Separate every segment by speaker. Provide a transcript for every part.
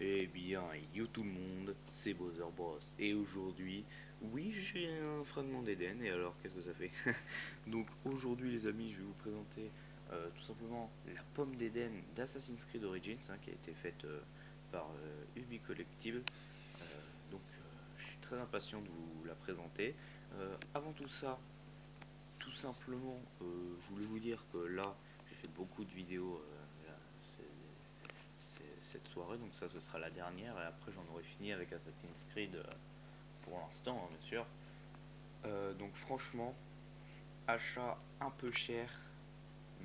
Speaker 1: Eh bien, yo tout le monde, c'est Bowser Bros. Et aujourd'hui, oui, j'ai un fragment d'Eden. Et alors, qu'est-ce que ça fait? Donc, aujourd'hui, les amis, je vais vous présenter tout simplement la pomme d'Eden d'Assassin's Creed Origins, qui a été faite par Ubi Collective. Je suis très impatient de vous la présenter. Avant tout ça, tout simplement, je voulais vous dire que là, j'ai fait beaucoup de vidéos cette soirée, donc ça ce sera la dernière, et après j'en aurai fini avec Assassin's Creed pour l'instant, bien sûr. Donc franchement, achat un peu cher,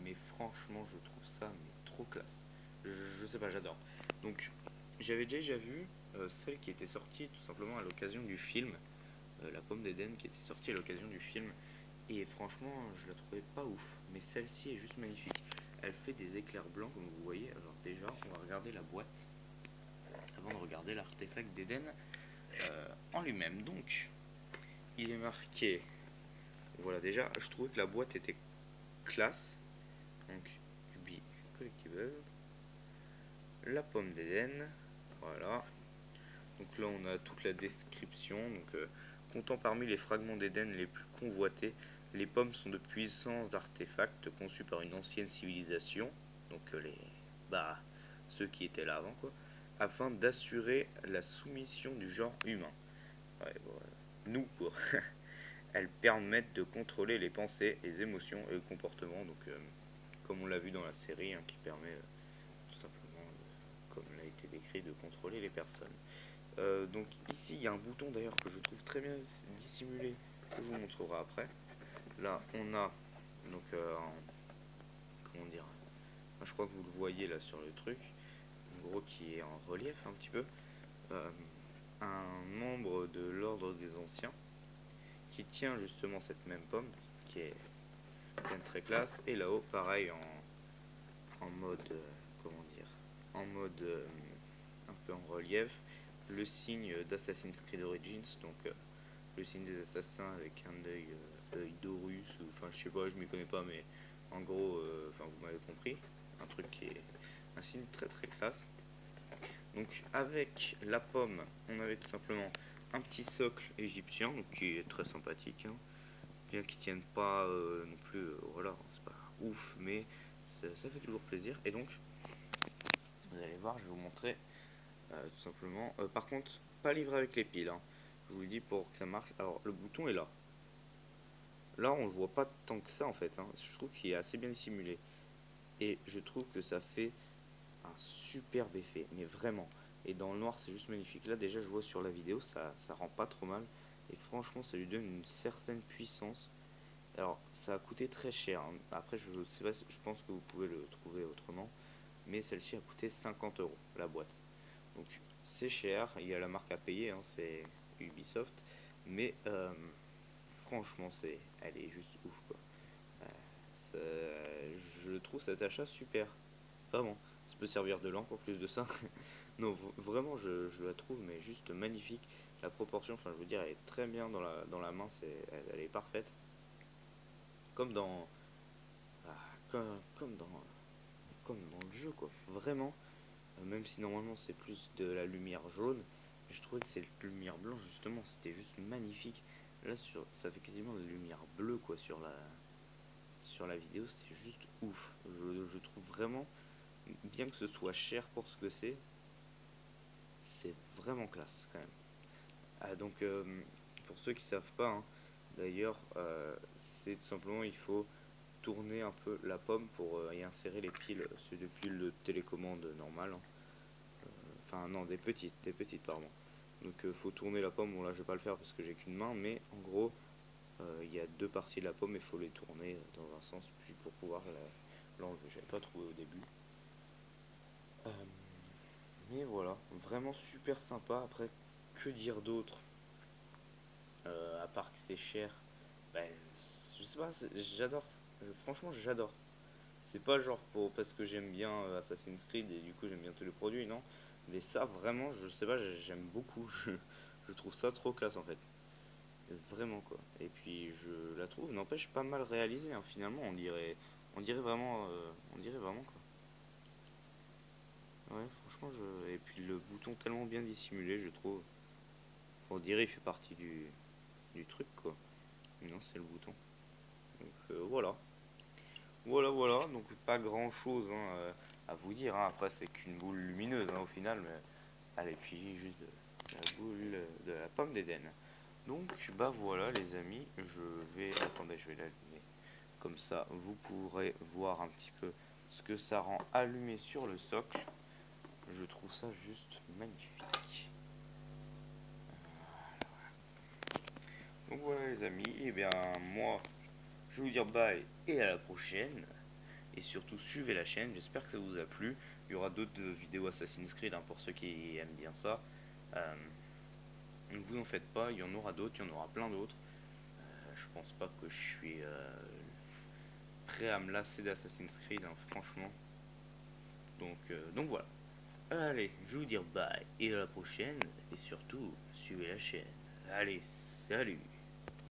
Speaker 1: mais franchement je trouve ça mais trop classe. Je sais pas, j'adore. Donc j'avais déjà vu celle qui était sortie tout simplement à l'occasion du film, La Pomme d'Eden qui était sortie à l'occasion du film. Et franchement, je la trouvais pas ouf. Mais celle-ci est juste magnifique. Elle fait des éclairs blancs, comme vous voyez. Alors déjà, on va regarder la boîte avant de regarder l'artefact d'Eden en lui-même. Donc, il est marqué. Voilà, déjà, je trouvais que la boîte était classe. Donc, Ubi Collectible. La pomme d'Eden. Voilà. Donc là, on a toute la description. Donc, comptant parmi les fragments d'Eden les plus convoités, les pommes sont de puissants artefacts conçus par une ancienne civilisation. Donc, ceux qui étaient là avant, quoi. Afin d'assurer la soumission du genre humain. Ouais, bon, nous, quoi. Elles permettent de contrôler les pensées, les émotions et le comportement. Donc, comme on l'a vu dans la série, qui permet tout simplement, comme l'a été décrit, de contrôler les personnes. Donc ici il y a un bouton d'ailleurs que je trouve très bien dissimulé, que je vous montrerai après. Là on a donc comment dire, je crois que vous le voyez là sur le truc, en gros qui est en relief un petit peu, euh, un membre de l'ordre des anciens qui tient justement cette même pomme qui est bien très classe, et là-haut pareil en mode comment dire, en mode un peu en relief, le signe d'Assassin's Creed Origins, donc le signe des assassins avec un œil d'Horus, enfin je sais pas, je m'y connais pas, mais en gros, enfin vous m'avez compris, un truc qui est un signe très très classe. Donc avec la pomme, on avait tout simplement un petit socle égyptien, donc qui est très sympathique, bien qu'il tienne pas non plus, voilà, c'est pas ouf, mais ça fait toujours plaisir. Et donc, vous allez voir, je vais vous montrer tout simplement. Par contre, pas livré avec les piles, je vous le dis pour que ça marche. Alors, le bouton est là. Là, on ne le voit pas tant que ça en fait, Je trouve qu'il est assez bien simulé. Et je trouve que ça fait un superbe effet, mais vraiment. Et dans le noir, c'est juste magnifique. Là, déjà, je vois sur la vidéo, ça rend pas trop mal. Et franchement, ça lui donne une certaine puissance. Alors, ça a coûté très cher. Après, je sais pas, je pense que vous pouvez le trouver autrement. Mais celle-ci a coûté 50 € la boîte. Donc, c'est cher. Il y a la marque à payer, c'est Ubisoft. Mais franchement, elle est juste ouf, quoi. Je trouve cet achat super. Vraiment. Ça peut servir de lampe en plus de ça. Non, vraiment, je la trouve mais juste magnifique. La proportion, enfin, je veux dire, elle est très bien dans la main. Elle est parfaite. Comme dans, ah, comme dans le jeu, quoi. Vraiment. Même si normalement c'est plus de la lumière jaune, je trouvais que cette lumière blanche, justement, c'était juste magnifique. Là, ça fait quasiment de la lumière bleue, quoi, sur la vidéo. C'est juste ouf. Je trouve vraiment, bien que ce soit cher pour ce que c'est vraiment classe quand même. Donc, pour ceux qui savent pas, d'ailleurs, c'est tout simplement, il faut tourner un peu la pomme pour y insérer les piles. C'est des piles de télécommande normales. Enfin, non, des petites, pardon. Donc, faut tourner la pomme. Bon, là, je vais pas le faire parce que j'ai qu'une main, mais en gros, il y a deux parties de la pomme et il faut les tourner dans un sens puis pour pouvoir l'enlever. J'avais pas trouvé au début. Euh, mais voilà, vraiment super sympa. Après, que dire d'autre, à part que c'est cher? Ben, je sais pas, j'adore. Franchement, j'adore. C'est pas genre parce que j'aime bien Assassin's Creed et du coup j'aime bien tous les produits, non. Mais ça, vraiment, je sais pas, j'aime beaucoup. Je trouve ça trop classe en fait. Vraiment quoi. Et puis je la trouve, n'empêche, pas mal réalisée, finalement. On dirait vraiment quoi. Ouais, franchement, et puis bouton tellement bien dissimulé, je trouve. On dirait il fait partie du truc, quoi. Mais non, c'est le bouton. Donc voilà. Voilà, donc pas grand chose à vous dire, hein. Après, c'est qu'une boule lumineuse au final, mais elle est effigie juste de la boule de la pomme d'Éden. Donc, bah voilà, les amis, je vais. Attendez, je vais l'allumer. Comme ça, vous pourrez voir un petit peu ce que ça rend allumé sur le socle. Je trouve ça juste magnifique. Donc voilà, les amis, et bien moi, je vais vous dire bye et à la prochaine. Et surtout, suivez la chaîne, j'espère que ça vous a plu. Il y aura d'autres vidéos Assassin's Creed pour ceux qui aiment bien ça. Donc vous en faites pas, il y en aura d'autres, il y en aura plein d'autres. Je pense pas que je suis prêt à me lasser d'Assassin's Creed, franchement. Donc voilà. Allez, je vais vous dire bye et à la prochaine. Et surtout, suivez la chaîne. Allez, salut!